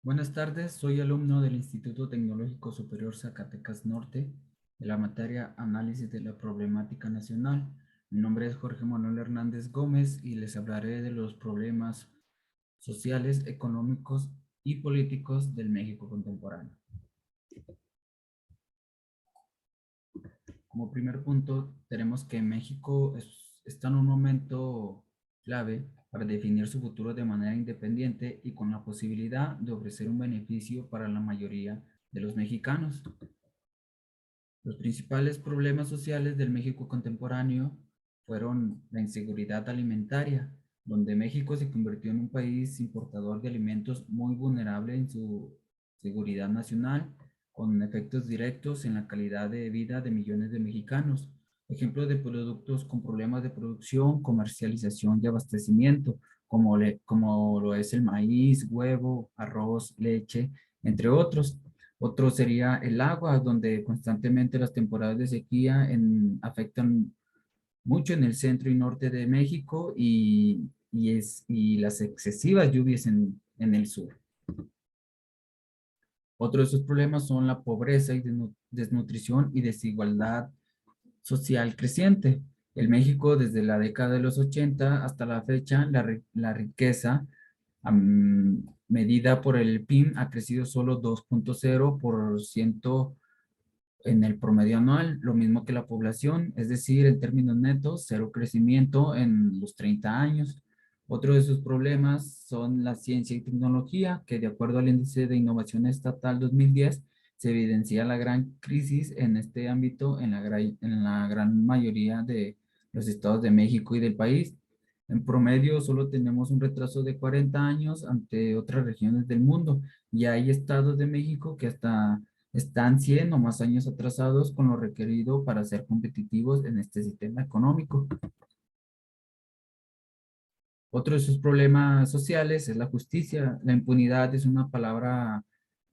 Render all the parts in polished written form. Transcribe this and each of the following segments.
Buenas tardes, soy alumno del Instituto Tecnológico Superior Zacatecas Norte de la materia Análisis de la Problemática Nacional. Mi nombre es Jorge Manuel Hernández Gómez y les hablaré de los problemas sociales, económicos y políticos del México contemporáneo. Como primer punto, tenemos que México está en un momento clave para definir su futuro de manera independiente y con la posibilidad de ofrecer un beneficio para la mayoría de los mexicanos. Los principales problemas sociales del México contemporáneo fueron la inseguridad alimentaria, donde México se convirtió en un país importador de alimentos muy vulnerable en su seguridad nacional, con efectos directos en la calidad de vida de millones de mexicanos. Ejemplos de productos con problemas de producción, comercialización y abastecimiento, como lo es el maíz, huevo, arroz, leche, entre otros. Otro sería el agua, donde constantemente las temporadas de sequía afectan mucho en el centro y norte de México y las excesivas lluvias en el sur. Otro de sus problemas son la pobreza y desnutrición y desigualdad social creciente. En México, desde la década de los 80 hasta la fecha, la riqueza medida por el PIB ha crecido solo 2,0% en el promedio anual, lo mismo que la población, es decir, en términos netos, cero crecimiento en los 30 años. Otro de sus problemas son la ciencia y tecnología, que de acuerdo al Índice de Innovación Estatal 2010, se evidencia la gran crisis en este ámbito en la gran mayoría de los estados de México y del país. En promedio, solo tenemos un retraso de 40 años ante otras regiones del mundo, y hay estados de México que hasta están 100 o más años atrasados con lo requerido para ser competitivos en este sistema económico. Otro de sus problemas sociales es la justicia. La impunidad es una palabra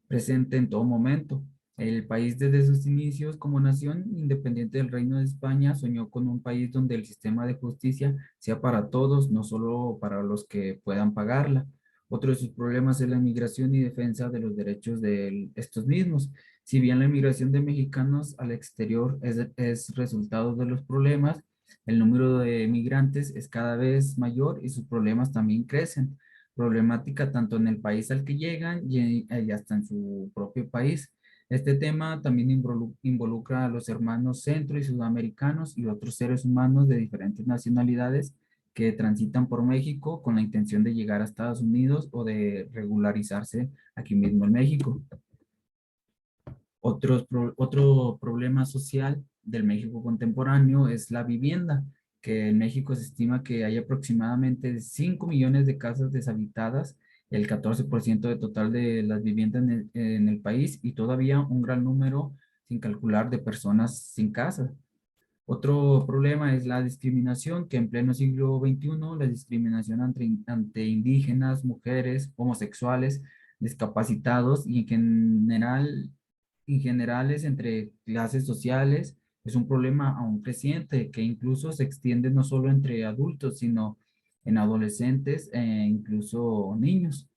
presente en todo momento. El país desde sus inicios como nación independiente del Reino de España soñó con un país donde el sistema de justicia sea para todos, no solo para los que puedan pagarla. Otro de sus problemas es la inmigración y defensa de los derechos de estos mismos. Si bien la inmigración de mexicanos al exterior es resultado de los problemas, el número de migrantes es cada vez mayor y sus problemas también crecen. Problemática tanto en el país al que llegan y hasta en su propio país. Este tema también involucra a los hermanos centro y sudamericanos y otros seres humanos de diferentes nacionalidades que transitan por México con la intención de llegar a Estados Unidos o de regularizarse aquí mismo en México. Otro problema social del México contemporáneo es la vivienda, que en México se estima que hay aproximadamente 5 millones de casas deshabitadas, el 14% de total de las viviendas en el país y todavía un gran número sin calcular de personas sin casa. Otro problema es la discriminación, que en pleno siglo XXI, la discriminación ante indígenas, mujeres, homosexuales, discapacitados y en generales entre clases sociales, es un problema aún creciente que incluso se extiende no solo entre adultos, sino en adolescentes e incluso niños.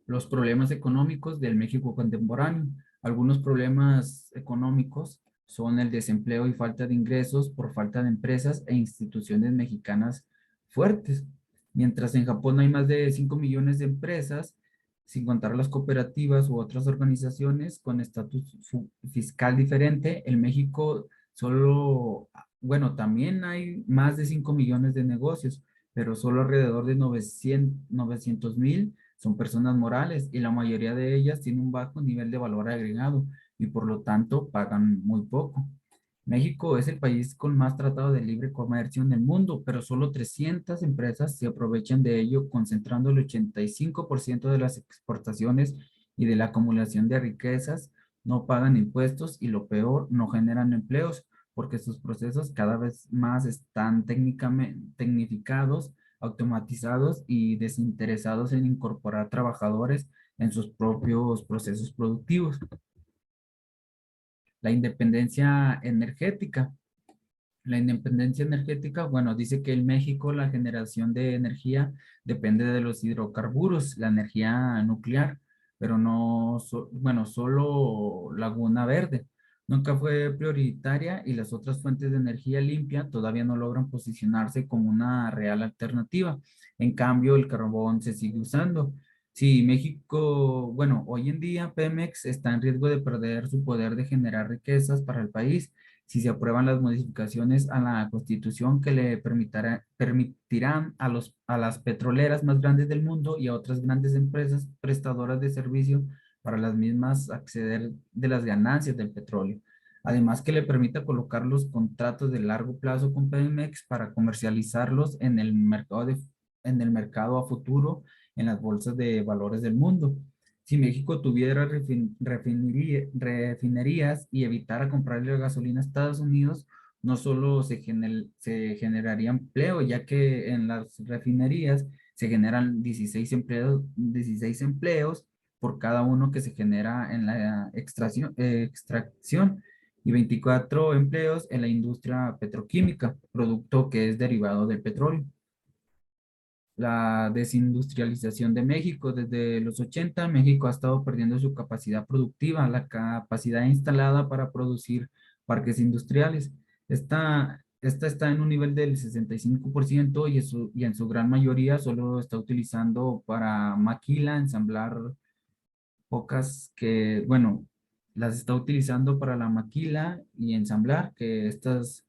Los problemas económicos del México contemporáneo. Algunos problemas económicos son el desempleo y falta de ingresos por falta de empresas e instituciones mexicanas fuertes. Mientras en Japón hay más de 5 millones de empresas, sin contar las cooperativas u otras organizaciones con estatus fiscal diferente, en México solo, bueno, también hay más de 5 millones de negocios, pero solo alrededor de 900,000 son personas morales y la mayoría de ellas tienen un bajo nivel de valor agregado y por lo tanto pagan muy poco. México es el país con más tratado de libre comercio en el mundo, pero solo 300 empresas se aprovechan de ello, concentrando el 85% de las exportaciones y de la acumulación de riquezas. No pagan impuestos y lo peor, no generan empleos, porque sus procesos cada vez más están tecnificados, automatizados y desinteresados en incorporar trabajadores en sus propios procesos productivos. La independencia energética. La independencia energética, bueno, dice que en México la generación de energía depende de los hidrocarburos, la energía nuclear, pero no, bueno, solo Laguna Verde. Nunca fue prioritaria y las otras fuentes de energía limpia todavía no logran posicionarse como una real alternativa. En cambio, el carbón se sigue usando. Sí, México, bueno, hoy en día Pemex está en riesgo de perder su poder de generar riquezas para el país si se aprueban las modificaciones a la Constitución que le permitirán a las petroleras más grandes del mundo y a otras grandes empresas prestadoras de servicio para las mismas acceder de las ganancias del petróleo. Además que le permita colocar los contratos de largo plazo con Pemex para comercializarlos en el mercado a futuro en las bolsas de valores del mundo. Si México tuviera refinerías y evitara comprarle gasolina a Estados Unidos, no solo se generaría empleo, ya que en las refinerías se generan 16 empleos por cada uno que se genera en la extracción y 24 empleos en la industria petroquímica, producto que es derivado del petróleo. La desindustrialización de México. Desde los 80, México ha estado perdiendo su capacidad productiva, la capacidad instalada para producir parques industriales. Esta está en un nivel del 65% y en su gran mayoría solo está utilizando para maquila, ensamblar pocas que, bueno, las está utilizando para la maquila y ensamblar, que estas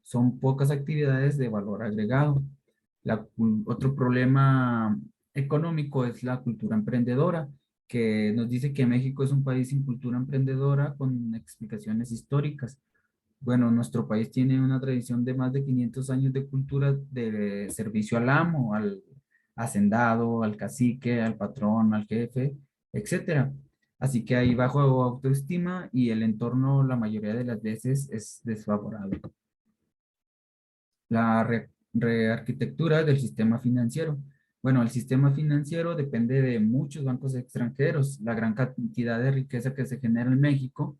son pocas actividades de valor agregado. Otro problema económico es la cultura emprendedora, que nos dice que México es un país sin cultura emprendedora con explicaciones históricas. Bueno, nuestro país tiene una tradición de más de 500 años de cultura de servicio al amo, al hacendado, al cacique, al patrón, al jefe, etcétera. Así que hay bajo autoestima y el entorno la mayoría de las veces es desfavorable. La rearquitectura del sistema financiero. Bueno, el sistema financiero depende de muchos bancos extranjeros. La gran cantidad de riqueza que se genera en México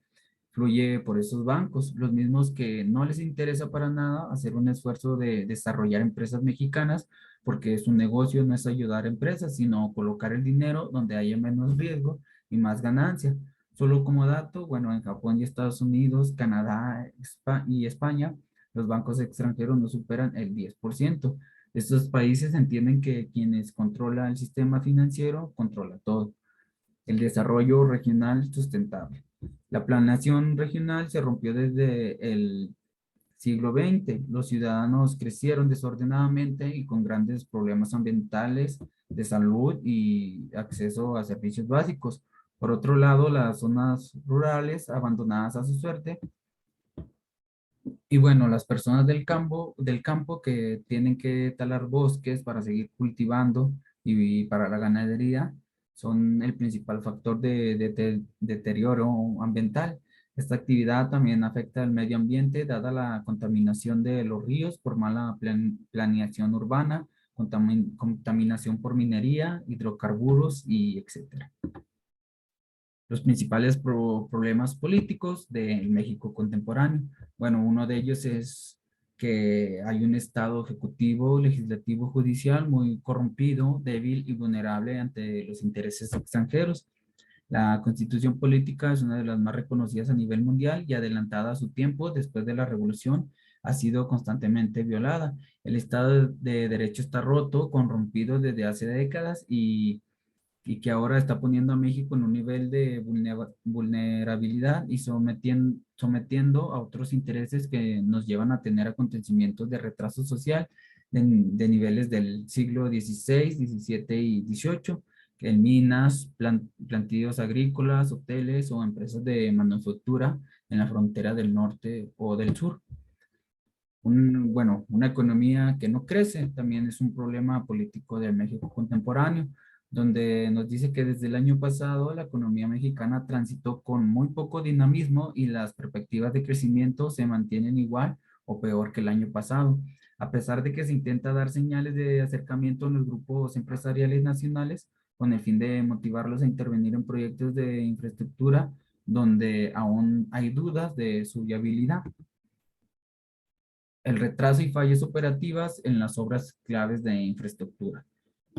fluye por esos bancos, los mismos que no les interesa para nada hacer un esfuerzo de desarrollar empresas mexicanas, porque su negocio no es ayudar a empresas, sino colocar el dinero donde haya menos riesgo y más ganancia. Solo como dato, bueno, en Japón y Estados Unidos, Canadá y España, los bancos extranjeros no superan el 10%. Estos países entienden que quienes controlan el sistema financiero controla todo. El desarrollo regional sustentable. La planeación regional se rompió desde el siglo XX. Los ciudadanos crecieron desordenadamente y con grandes problemas ambientales, de salud y acceso a servicios básicos. Por otro lado, las zonas rurales abandonadas a su suerte y bueno, las personas del campo que tienen que talar bosques para seguir cultivando y para la ganadería son el principal factor de deterioro ambiental. Esta actividad también afecta al medio ambiente, dada la contaminación de los ríos por mala planeación urbana, contaminación por minería, hidrocarburos y etcétera. Los principales problemas políticos de México contemporáneo. Bueno, uno de ellos es que hay un Estado ejecutivo, legislativo, judicial muy corrompido, débil y vulnerable ante los intereses extranjeros. La constitución política es una de las más reconocidas a nivel mundial y adelantada a su tiempo después de la revolución, ha sido constantemente violada. El Estado de Derecho está roto, corrompido desde hace décadas y que ahora está poniendo a México en un nivel de vulnerabilidad y sometiendo a otros intereses que nos llevan a tener acontecimientos de retraso social de niveles del siglo XVI, XVII y XVIII, en minas, plantíos agrícolas, hoteles o empresas de manufactura en la frontera del norte o del sur. Bueno, una economía que no crece también es un problema político del México contemporáneo, donde nos dice que desde el año pasado la economía mexicana transitó con muy poco dinamismo y las perspectivas de crecimiento se mantienen igual o peor que el año pasado. A pesar de que se intenta dar señales de acercamiento en los grupos empresariales nacionales con el fin de motivarlos a intervenir en proyectos de infraestructura donde aún hay dudas de su viabilidad. el retraso y fallas operativas en las obras claves de infraestructura.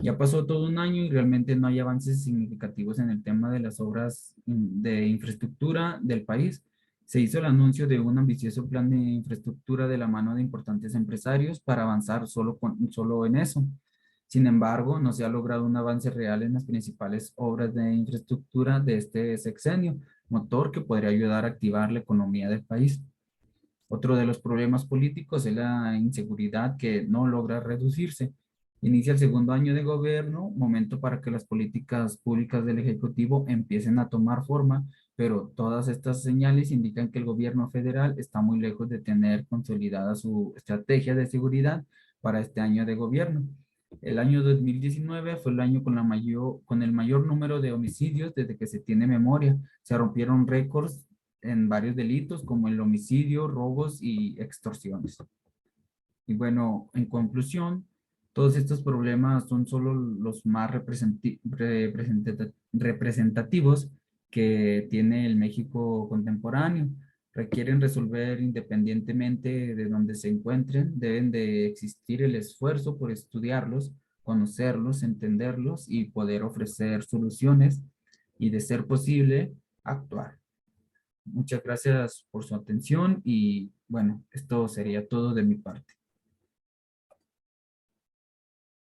Ya pasó todo un año y realmente no hay avances significativos en el tema de las obras de infraestructura del país. Se hizo el anuncio de un ambicioso plan de infraestructura de la mano de importantes empresarios para avanzar solo en eso. Sin embargo, no se ha logrado un avance real en las principales obras de infraestructura de este sexenio, motor que podría ayudar a activar la economía del país. Otro de los problemas políticos es la inseguridad que no logra reducirse. Inicia el segundo año de gobierno, momento para que las políticas públicas del Ejecutivo empiecen a tomar forma, pero todas estas señales indican que el gobierno federal está muy lejos de tener consolidada su estrategia de seguridad para este año de gobierno. El año 2019 fue el año con el mayor número de homicidios desde que se tiene memoria. Se rompieron récords en varios delitos como el homicidio, robos y extorsiones. Y bueno, en conclusión, todos estos problemas son solo los más representativos que tiene el México contemporáneo. Requieren resolver independientemente de donde se encuentren, deben de existir el esfuerzo por estudiarlos, conocerlos, entenderlos y poder ofrecer soluciones y, de ser posible, actuar. Muchas gracias por su atención y bueno, esto sería todo de mi parte.